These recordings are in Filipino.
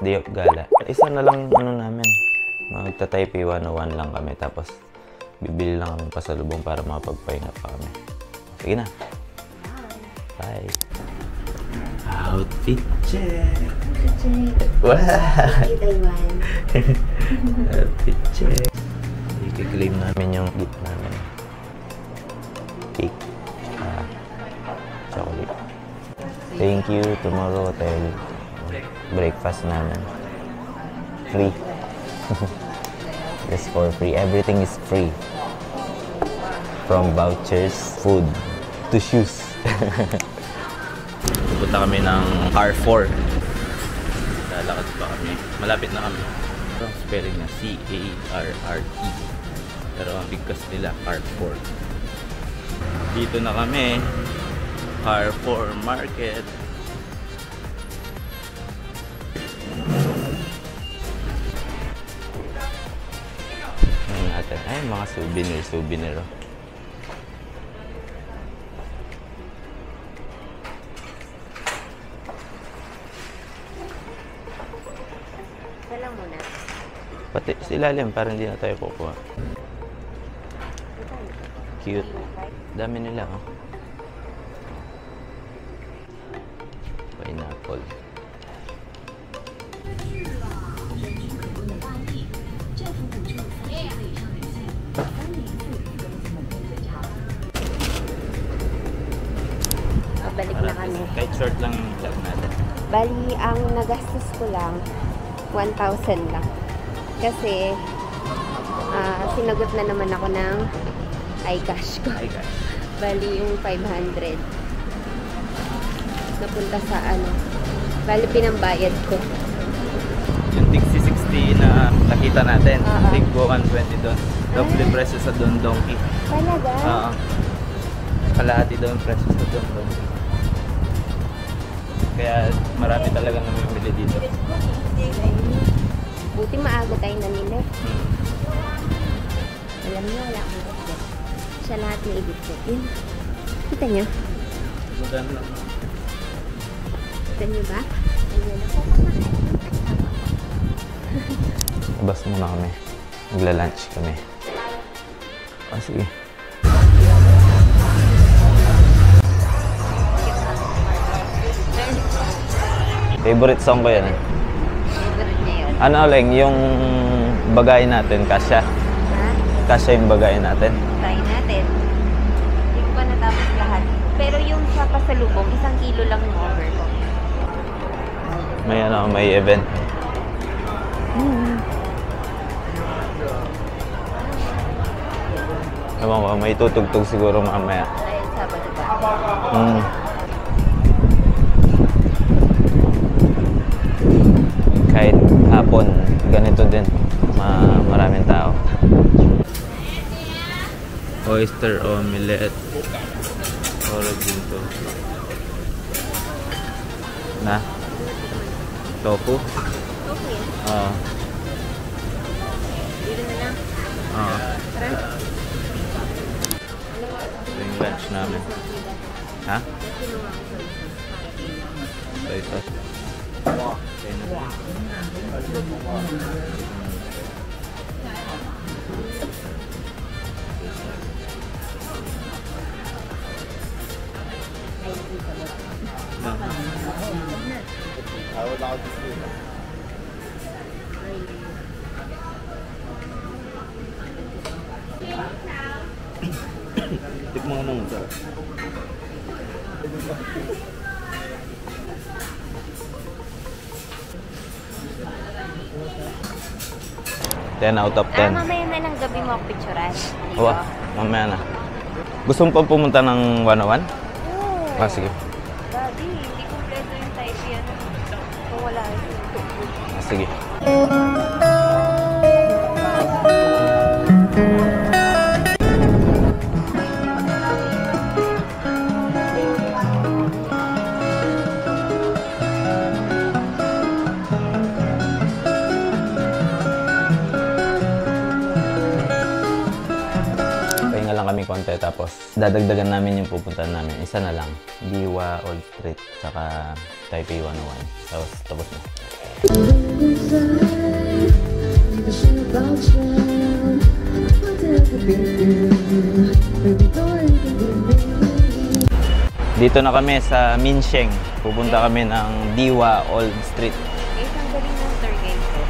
day of gala. Isa na lang ano namin. Magta-Taipei 101 lang kami. Tapos bibili lang kami pasalubong para makapagpahinga pa kami. Sige na. Bye. Outfit check. Wow. Outfit check. I-claim namin yung gift namin. Cake. Chocolate. Thank you. Tomorrow hotel. Breakfast namin. Free. Just for free. Everything is free. From vouchers, food, to shoes. Pupunta kami ng Carrefour. Lalakad pa kami. Malapit na kami. Ito ang spelling na C-A-R-R-E. Pero ang bigkas nila, Carrefour. Dito na kami. Carrefour Market. Ano natin? Ay, mga souvenir. Lang muna. Pati silalim, parang hindi na tayo kukuha. Cute. Dami nila, oh. Pineapple. Balik na kami. Kahit short lang yung vlog natin. Bali, ang nagastos ko lang 1,000 lang. Kasi sinagot na naman ako ng iCash ko. Bali yung 500. Napunta sa ano. Bali pinambayad ko. Yung tig 60 na nakita natin. Tig 120 doon. Double presyo sa Don Donkey. Talaga? Oo. Kalahati doon presyo sa Don Donkey. Kaya marami talaga namimili dito. Buti maaga tayo namili. Alam niyo, wala akong budget. Siya lahat na ibigay. Yun. Kita niyo? Maganda lang. Kita niyo ba? Ayan ako. Labas muna kami. Magla-lunch kami. Sige. Favorite song ko yan. Favorite niya yun. Ano lang, yung bagay natin, kasya. Ha? Kasya yung bagay natin. Try natin. Hindi ko pa natapos lahat. Pero yung sa pasalubong, 1 kilo lang yung order ko. May event. Ewan ko, may tutugtog siguro mamaya. Ayun, Sabado ba? Kahit hapon, ganito din. Maraming tao. Oyster omelette. Origin to. Na? Tofu? Okay. Oo. Dito na lang. Oo. Tara. Ito yung lunch namin. Ha? Soy sauce. Okay na. Tikman mo naman, sir. 10 out of 10. Mamaya na ng gabi mo ako picturean. Wah, mamaya na. Gusto mo pa pumunta ng 101? Oo. Ah, sige. Daddy, hindi kompleto yung type yan. Kung wala yung Ah, sige. Kami konti tapos dadagdagan namin yung pupuntahan namin. Isa na lang, Biwa Old Street tsaka Taipei 101. Tapos tapos na. Dito na kami sa Minsheng. Pupunta kami ng Diwa Old Street. Guys, ang galing ng tour guide ko.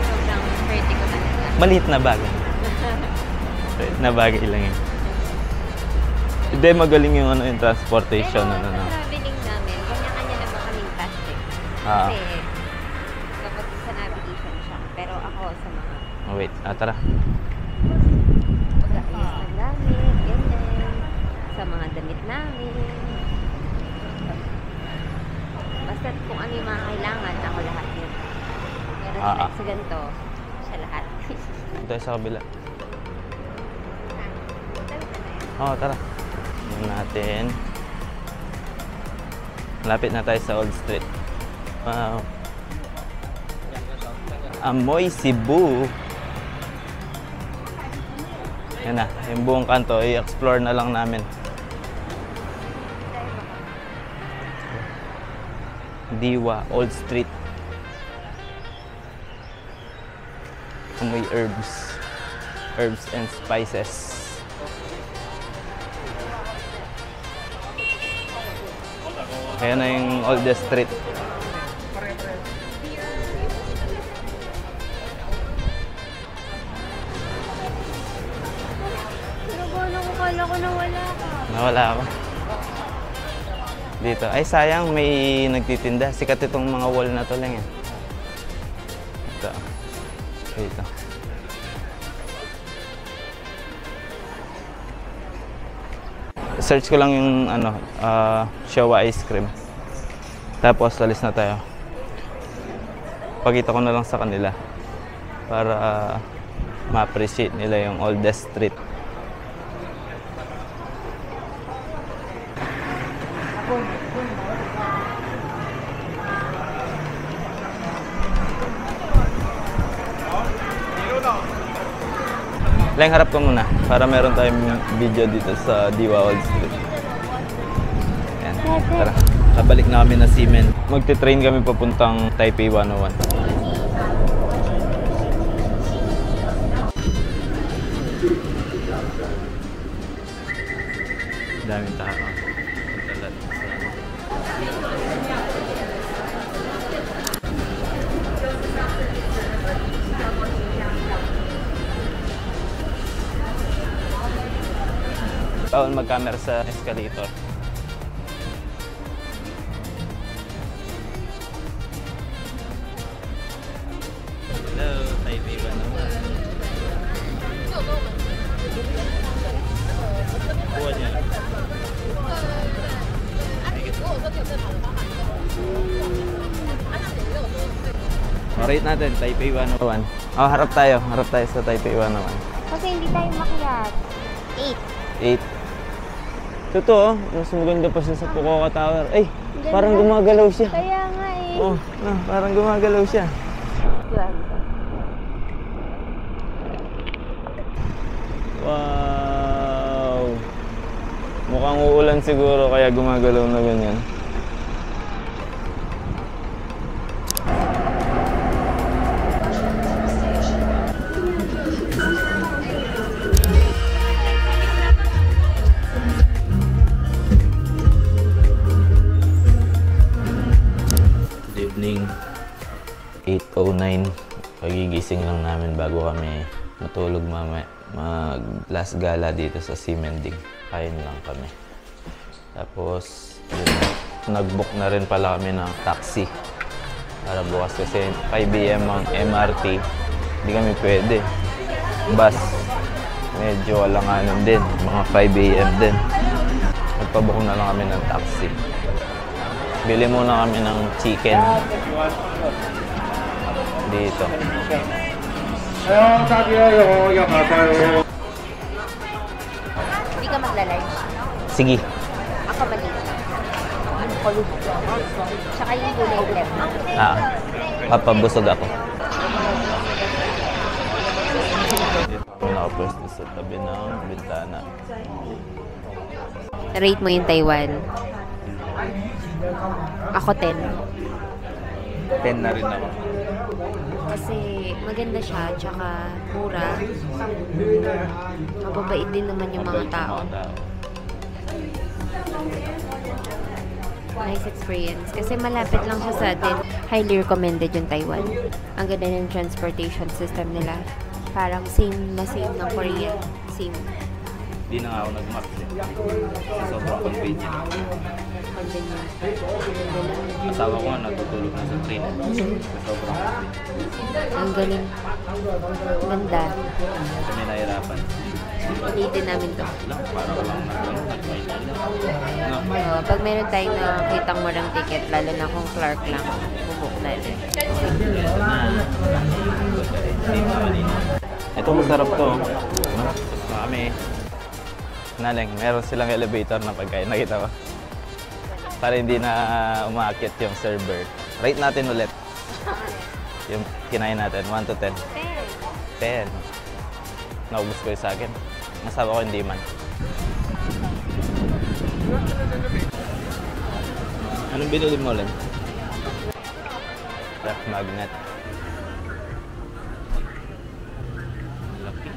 Sobrang pretty ko talaga. Maliit na bagay. Maliit na bagay lang yun. Hindi, magaling yung, yung transportation. Pero traveling namin, kanya-kanya naman kaming plastic. Ah. Kasi kapag sa navigation siya. Pero ako sa mga Oh, wait, tara. pag-aayos ng gamit, ganyan. Sa mga damit namin. Basta kung ano yung mga kailangan, ako lahat yun. Meron sa ganito, siya lahat. Ito sa kabila. Oo, tara. Tingnan natin. Malapit na tayo sa Old Street. Wow. Amoy Cebu. Yan na, yung buong kanto, i-explore na lang namin. Diwa, Old Street. Amoy herbs. Herbs and spices. Ayan na yung oldest street. Kala ko nawala ka. Nawala ako. Dito. Ay, sayang. May nagtitinda. Sikat itong mga wall na to lang yan. Ito. Dito. Search ko lang yung Showa ice cream. Tapos, alis na tayo. Pakita ko na lang sa kanila. Para ma-appreciate nila yung oldest street. Lang, harap ka muna para meron tayong video dito sa Diwa Old Street. Ayan, tara. Kabalik na kami na Seamen. Magte-train kami papuntang Taipei 101. Daming tao. Bawal mag-camera sa escalator. Hello, Taipei 101. Kuha niya. Rate natin, Taipei 101. Oh, harap tayo sa Taipei 101. Kasi hindi tayo makilat. 8. Totoo, mas maganda pa siya sa Fukuoka Tower. Ay, parang gumagalaw siya. Kaya nga eh. Oh, parang gumagalaw siya. Yan. Wow! Mukhang uulan siguro kaya gumagalaw na ganyan. Evening 8:09, pagigising lang namin bago kami matulog mamaya. Mag last gala dito sa Ximending. Kain lang kami. Tapos nag-book na rin pala kami ng taxi para bukas kasi 5 AM ang MRT. Hindi kami pwede. Bus medyo alanganan din, mga 5 AM din. Nagpabook na lang kami ng taxi. Bili muna kami ng chicken dito. Hindi ka magla-lunch. Sige. Ako maliit. Kulog. Tsaka yung gulay blem. Papabusog ako. Nakapwesto sa tabi ng bintana. Rate mo yung Taiwan. Ako 10. 10 na rin ako. Kasi maganda siya, tsaka mura. Mababait din naman yung mga tao. Nice experience. Kasi malapit lang siya sa atin. Highly recommended yung Taiwan. Ang ganda ng transportation system nila. Parang same na same ng Korea. Same. Hindi na nga ako nag-map eh. Sobrang convenient. Convenient. Asawa ko nga natutulog na sa train. Sobrang convenient. Ang galing. Ganda. Kami nahirapan. Ulitin namin to. Parang lang na. Pag meron tayong nakakitang murang ticket, lalo na kung Clark lang, bubuk na rin. Ito masarap to. Kami. Naling, meron silang elevator na pagkain. Nakita ko. Para hindi na umaakit yung server. Rate natin ulit. Yung kinain natin. 1 to 10. 10. Naubos ko yung sa akin. Nasawa ko hindi man. Anong binili mo ulit? Ref magnet. Laki.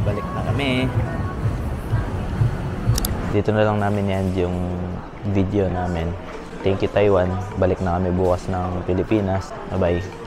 Balik na kami. Dito na lang namin yan yung video namin. Thank you Taiwan. Balik na kami bukas ng Pilipinas. Bye-bye.